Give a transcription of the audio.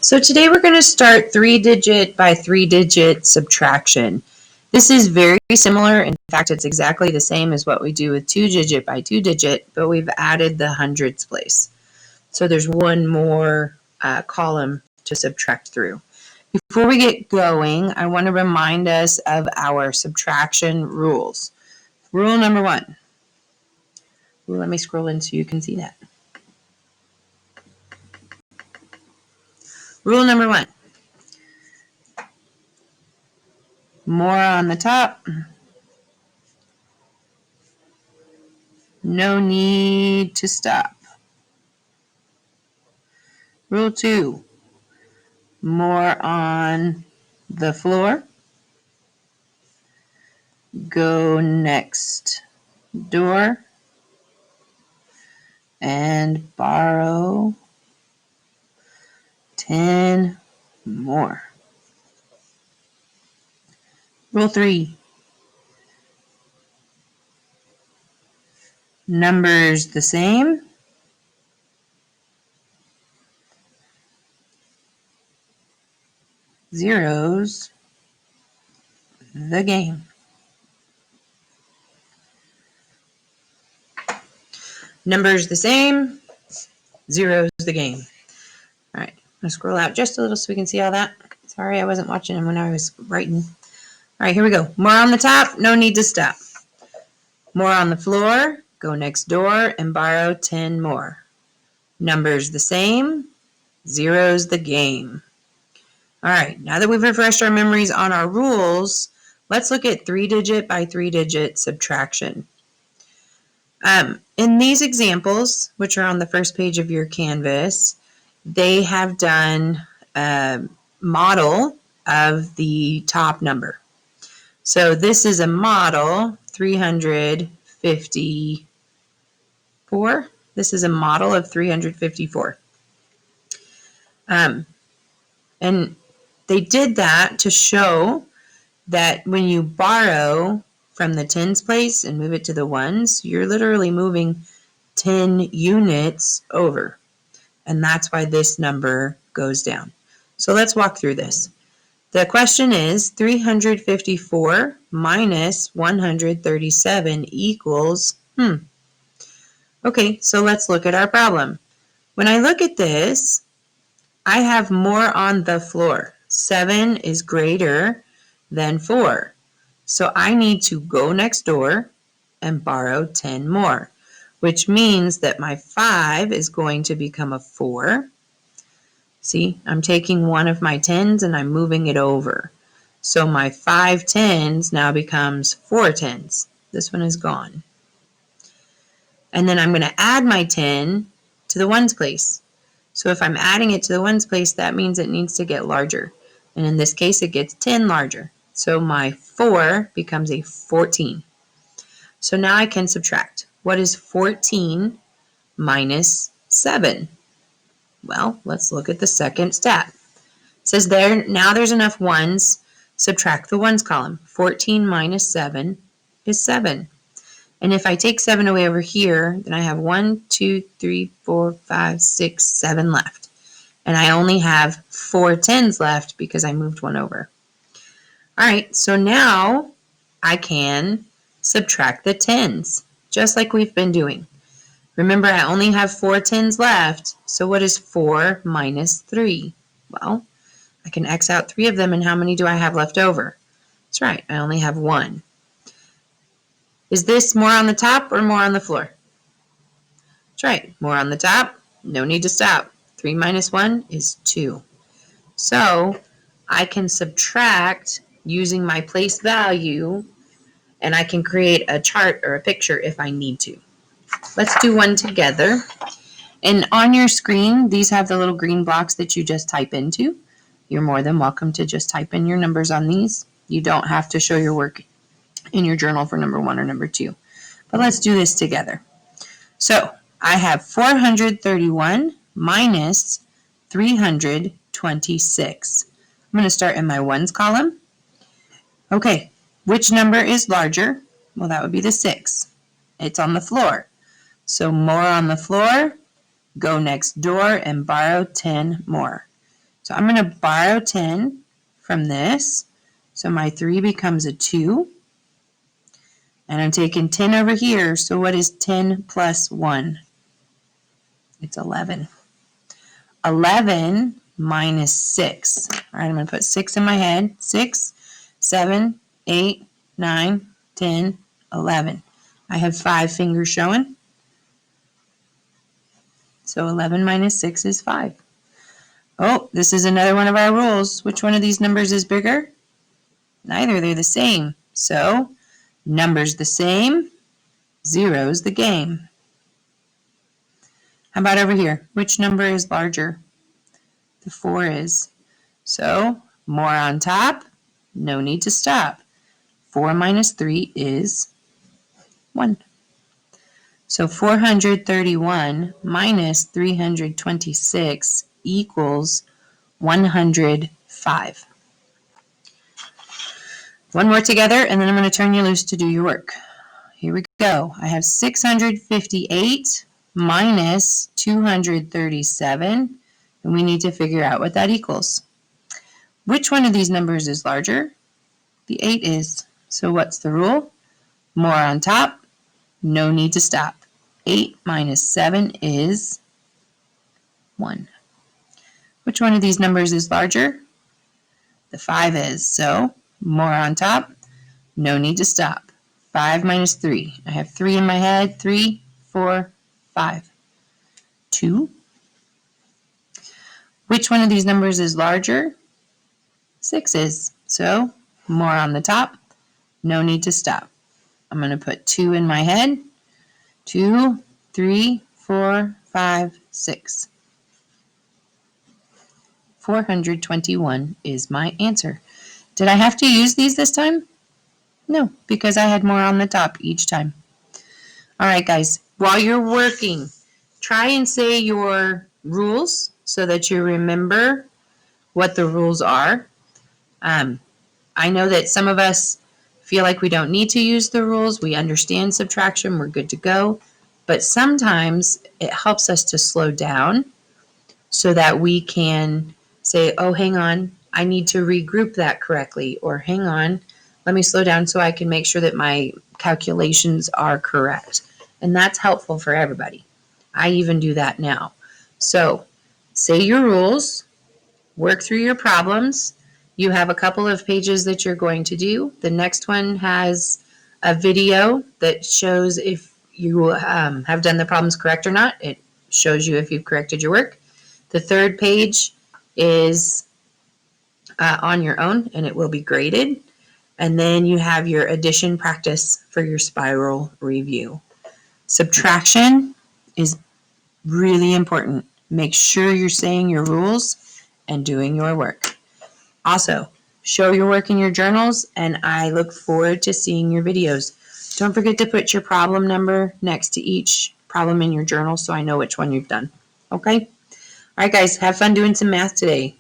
So today we're going to start 3-digit by 3-digit subtraction. This is very similar. In fact, it's exactly the same as what we do with 2-digit by 2-digit, but we've added the hundreds place. So there's one more column to subtract through. Before we get going, I want to remind us of our subtraction rules. Rule number 1. Let me scroll in so you can see that. Rule number 1. More on the top. No need to stop. Rule 2. More on the floor. Go next door and borrow 10 more. Rule 3. Numbers the same. Zeros the game. Numbers the same. Zeros the game. All right, I'm going to scroll out just a little so we can see all that. Sorry, I wasn't watching them when I was writing. All right, here we go. More on the top, no need to stop. More on the floor, go next door and borrow 10 more. Numbers the same, zeros the game. All right, now that we've refreshed our memories on our rules, let's look at 3-digit by 3-digit subtraction. In these examples, which are on the first page of your Canvas, they have done a model of the top number. So this is a model, 354. This is a model of 354. And they did that to show that when you borrow from the tens place and move it to the ones, you're literally moving 10 units over. And that's why this number goes down. So let's walk through this. The question is 354 minus 137 equals, Okay, so let's look at our problem. When I look at this, I have more on the floor. 7 is greater than 4. So I need to go next door and borrow 10 more, which means that my 5 is going to become a 4. See, I'm taking one of my 10s and I'm moving it over. So my 5 10s now becomes 4 10s. This one is gone. And then I'm going to add my 10 to the ones place. So if I'm adding it to the ones place, that means it needs to get larger. And in this case, it gets 10 larger. So my 4 becomes a 14. So now I can subtract. What is 14 minus 7? Well, let's look at the second step. It says now there's enough ones. Subtract the ones column. 14 minus 7 is 7. And if I take 7 away over here, then I have 1, 2, 3, 4, 5, 6, 7 left. And I only have 4 10s left because I moved one over. All right, so now I can subtract the 10s, just like we've been doing. Remember, I only have 4 10s left, so what is 4 minus 3? Well, I can X out 3 of them, and how many do I have left over? That's right, I only have 1. Is this more on the top or more on the floor? That's right, more on the top, no need to stop. 3 minus 1 is 2. So I can subtract using my place value, and I can create a chart or a picture if I need to. Let's do one together. And on your screen, these have the little green blocks that you just type into. You're more than welcome to just type in your numbers on these. You don't have to show your work in your journal for number 1 or number 2. But let's do this together. So I have 431 minus 326. I'm going to start in my ones column. Okay, which number is larger? Well, that would be the 6. It's on the floor. So more on the floor, go next door and borrow 10 more. So I'm going to borrow 10 from this. So my 3 becomes a 2. And I'm taking 10 over here. So what is 10 plus 1? It's 11. 11 minus 6. All right, I'm going to put 6 in my head. 6, 7, 8, 9, 10, 11. I have 5 fingers showing. So 11 minus 6 is 5. Oh, this is another one of our rules. Which one of these numbers is bigger? Neither, they're the same. So, numbers the same, zero's the game. How about over here? Which number is larger? The 4 is. So, more on top, no need to stop. 4 minus 3 is 1. So 431 minus 326 equals 105. One more together, and then I'm going to turn you loose to do your work. Here we go. I have 658 minus 237, and we need to figure out what that equals. Which one of these numbers is larger? The 8 is. So what's the rule? More on top, no need to stop. 8 minus 7 is 1. Which one of these numbers is larger? The 5 is. So more on top, no need to stop. 5 minus 3. I have 3 in my head. 3, 4, 5. 2. Which one of these numbers is larger? 6 is. So more on the top, no need to stop. I'm going to put 2 in my head. 2, 3, 4, 5, 6. 421 is my answer. Did I have to use these this time? No, because I had more on the top each time. All right, guys, while you're working, try and say your rules so that you remember what the rules are. I know that some of us feel like we don't need to use the rules. We understand subtraction. We're good to go. But sometimes it helps us to slow down so that we can say, oh, hang on, I need to regroup that correctly. Or hang on, let me slow down so I can make sure that my calculations are correct. And that's helpful for everybody. I even do that now. So say your rules, work through your problems. You have a couple of pages that you're going to do. The next one has a video that shows if you have done the problems correct or not. It shows you if you've corrected your work. The third page is on your own, and it will be graded. And then you have your addition practice for your spiral review. Subtraction is really important. Make sure you're saying your rules and doing your work. Also, show your work in your journals, and I look forward to seeing your videos. Don't forget to put your problem number next to each problem in your journal so I know which one you've done. Okay? All right, guys, have fun doing some math today.